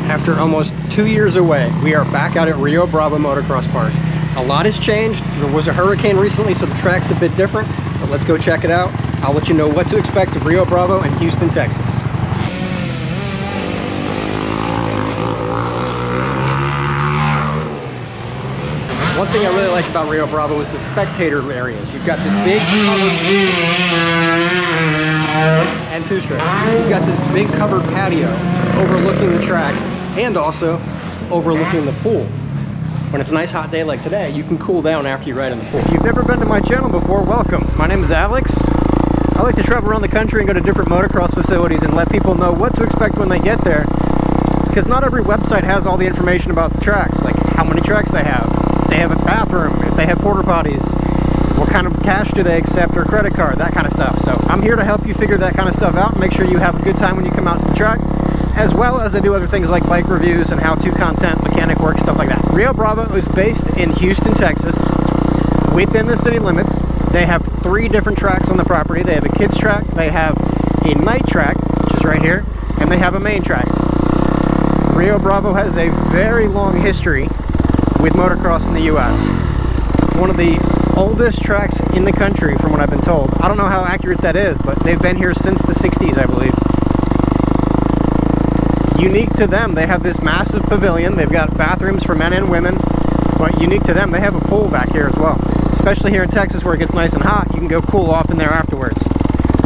After almost 2 years away, we are back out at Rio Bravo Motocross Park. A lot has changed. There was a hurricane recently, so the track's a bit different, but let's go check it out. I'll let you know what to expect of Rio Bravo in Houston, Texas. One thing I really like about Rio Bravo is the spectator areas. You've got this big and two-stroke. You've got this big covered patio overlooking the track and also overlooking the pool. When it's a nice hot day like today, you can cool down after you ride in the pool. If you've never been to my channel before, welcome. My name is Alex. I like to travel around the country and go to different motocross facilities and let people know what to expect when they get there. Because not every website has all the information about the tracks, like how many tracks they have. If they have a bathroom, if they have porta potties, what kind of cash do they accept or credit card, that kind of stuff. So I'm here to help you figure that kind of stuff out and make sure you have a good time when you come out to the track, as well as I do other things like bike reviews and how-to content, mechanic work, stuff like that. Rio Bravo is based in Houston, Texas, within the city limits. They have 3 different tracks on the property. They have a kids track, they have a night track, which is right here, and they have a main track. Rio Bravo has a very long history with motocross in the US. It's one of the oldest tracks in the country from what I've been told. I don't know how accurate that is, but they've been here since the 60s, I believe. Unique to them, they have this massive pavilion. They've got bathrooms for men and women, but unique to them, they have a pool back here as well. Especially here in Texas where it gets nice and hot, you can go cool off in there afterwards.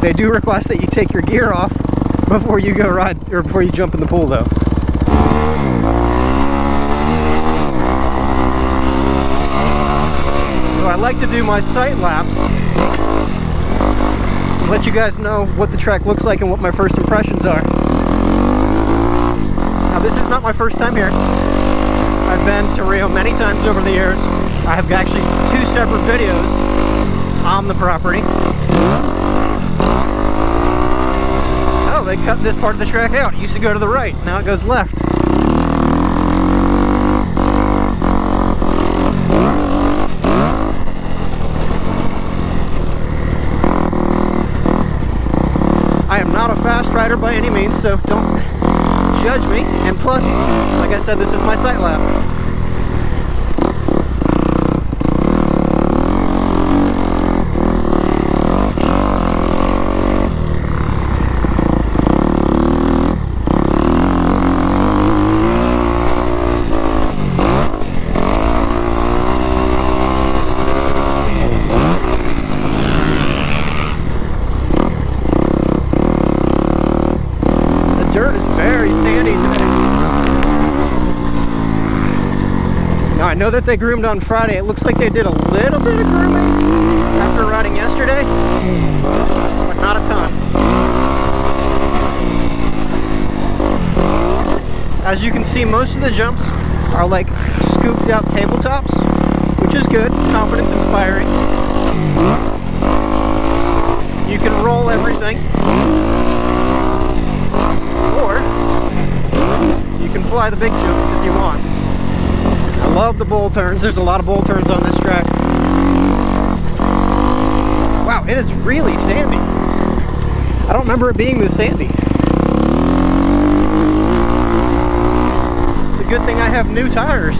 They do request that you take your gear off before you go ride, or before you jump in the pool though. So I like to do my sight laps, let you guys know what the track looks like and what my first impressions are. Now this is not my first time here. I've been to Rio many times over the years. I have actually 2 separate videos on the property. Oh, they cut this part of the track out. It used to go to the right, now it goes left. I am not a fast rider by any means, so don't judge me. And plus, like I said, this is my sight lap. I know that they groomed on Friday. It looks like they did a little bit of grooming after riding yesterday, but not a ton. As you can see, most of the jumps are like scooped out tabletops, which is good, confidence inspiring. You can roll everything, or you can fly the big jumps if you want. I love the bowl turns. There's a lot of bowl turns on this track. Wow, it is really sandy. I don't remember it being this sandy. It's a good thing I have new tires.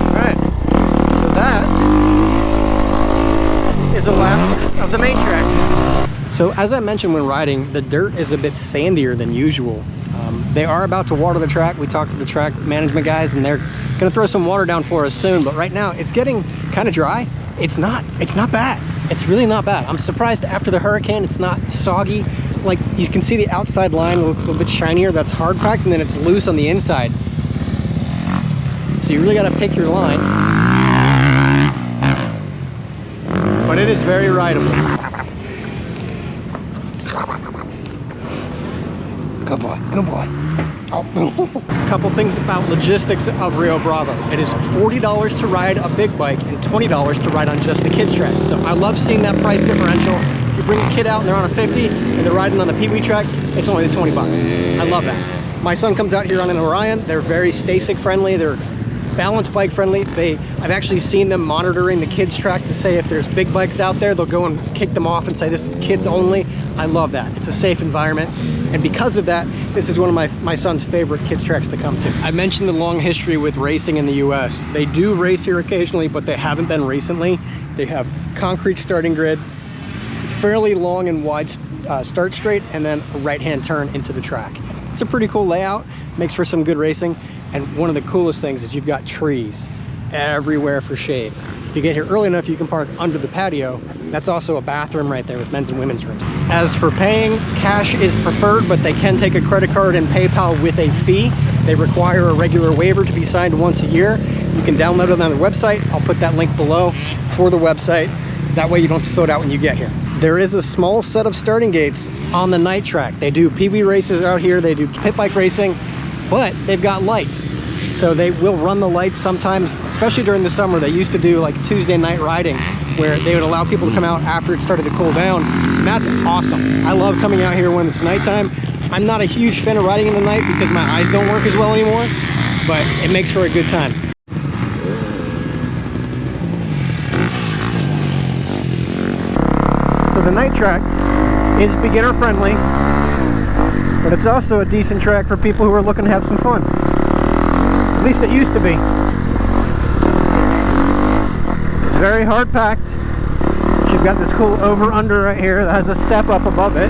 Alright, so that is a lap of the main track. So as I mentioned when riding, the dirt is a bit sandier than usual. They are about to water the track. We talked to the track management guys and they're gonna throw some water down for us soon, but right now it's getting kind of dry. It's not bad. It's really not bad. I'm surprised after the hurricane it's not soggy. Like you can see the outside line looks a little bit shinier. That's hard packed, and then it's loose on the inside. So you really gotta pick your line. But it is very rideable. Good boy, good boy. Oh. Couple things about logistics of Rio Bravo. It is $40 to ride a big bike and $20 to ride on just the kids track. So I love seeing that price differential. If you bring a kid out and they're on a 50 and they're riding on the Pee Wee track, it's only the 20 bucks. I love that. My son comes out here on an Orion. They're very Stasic friendly. They're balance bike friendly. I've actually seen them monitoring the kids track to say if there's big bikes out there, they'll go and kick them off and say this is kids only. I love that. It's a safe environment. And because of that, this is one of my son's favorite kids tracks to come to. I mentioned the long history with racing in the US. They do race here occasionally, but they haven't been recently. They have concrete starting grid, fairly long and wide start straight, and then a right-hand turn into the track. It's a pretty cool layout, makes for some good racing. And one of the coolest things is you've got trees everywhere for shade. If you get here early enough, you can park under the patio. That's also a bathroom right there with men's and women's rooms. As for paying, cash is preferred, but they can take a credit card and PayPal with a fee. They require a regular waiver to be signed once a year. You can download it on their website. I'll put that link below for the website. That way you don't have to fill it out when you get here. There is a small set of starting gates on the night track. They do PB races out here. They do pit bike racing, but they've got lights. So they will run the lights sometimes, especially during the summer. They used to do like Tuesday night riding where they would allow people to come out after it started to cool down. And that's awesome. I love coming out here when it's nighttime. I'm not a huge fan of riding in the night because my eyes don't work as well anymore, but it makes for a good time. So the night track is beginner friendly, but it's also a decent track for people who are looking to have some fun. At least it used to be. It's very hard packed. You've got this cool over-under right here that has a step up above it.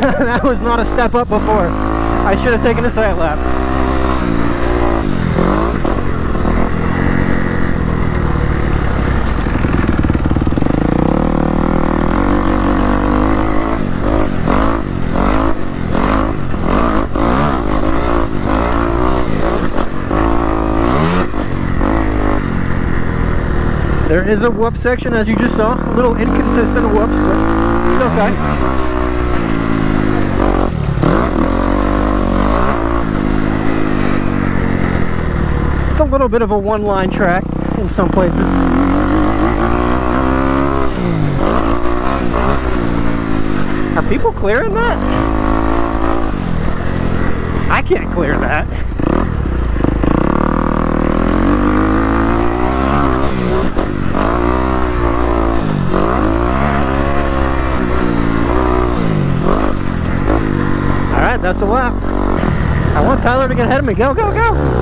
That was not a step up before. I should have taken a side lap. There is a whoop section, as you just saw. A little inconsistent whoops, but it's okay. A little bit of a one-line track in some places. Are people clearing that? I can't clear that. All right, that's a lap. I want Tyler to get ahead of me. Go, go, go.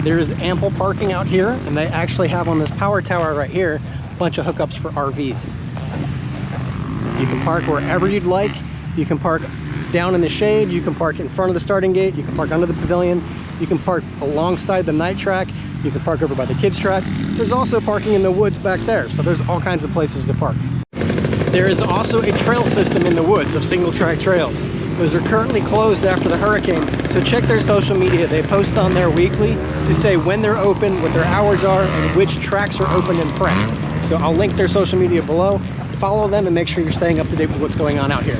There is ample parking out here, and they actually have on this power tower right here a bunch of hookups for RVs. You can park wherever you'd like. You can park down in the shade, you can park in front of the starting gate, you can park under the pavilion, you can park alongside the night track, you can park over by the kids track. There's also parking in the woods back there, so there's all kinds of places to park. There is also a trail system in the woods of single track trails. Those are currently closed after the hurricane, so check their social media. They post on there weekly to say when they're open, what their hours are, and which tracks are open and prepped. So I'll link their social media below. Follow them and make sure you're staying up to date with what's going on out here.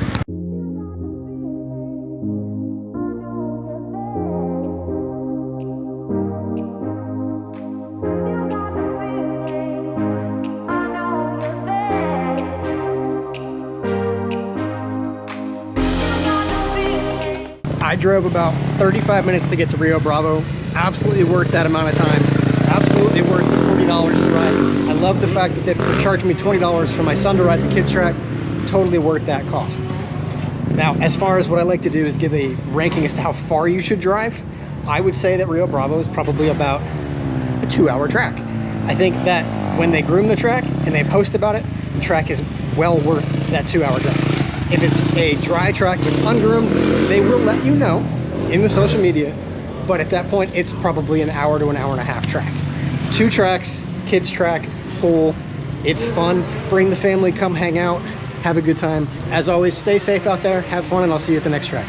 I drove about 35 minutes to get to Rio Bravo. Absolutely worth that amount of time. Absolutely worth the $40 to ride. I love the fact that they're charging me $20 for my son to ride the kids track. Totally worth that cost. Now, as far as what I like to do is give a ranking as to how far you should drive. I would say that Rio Bravo is probably about a 2-hour track. I think that when they groom the track and they post about it, the track is well worth that 2-hour drive. If it's a dry track, if it's ungroomed, they will let you know in the social media, but at that point, it's probably an hour to an hour and a half track. 2 tracks, kids track, pool, it's fun. Bring the family, come hang out, have a good time. As always, stay safe out there, have fun, and I'll see you at the next track.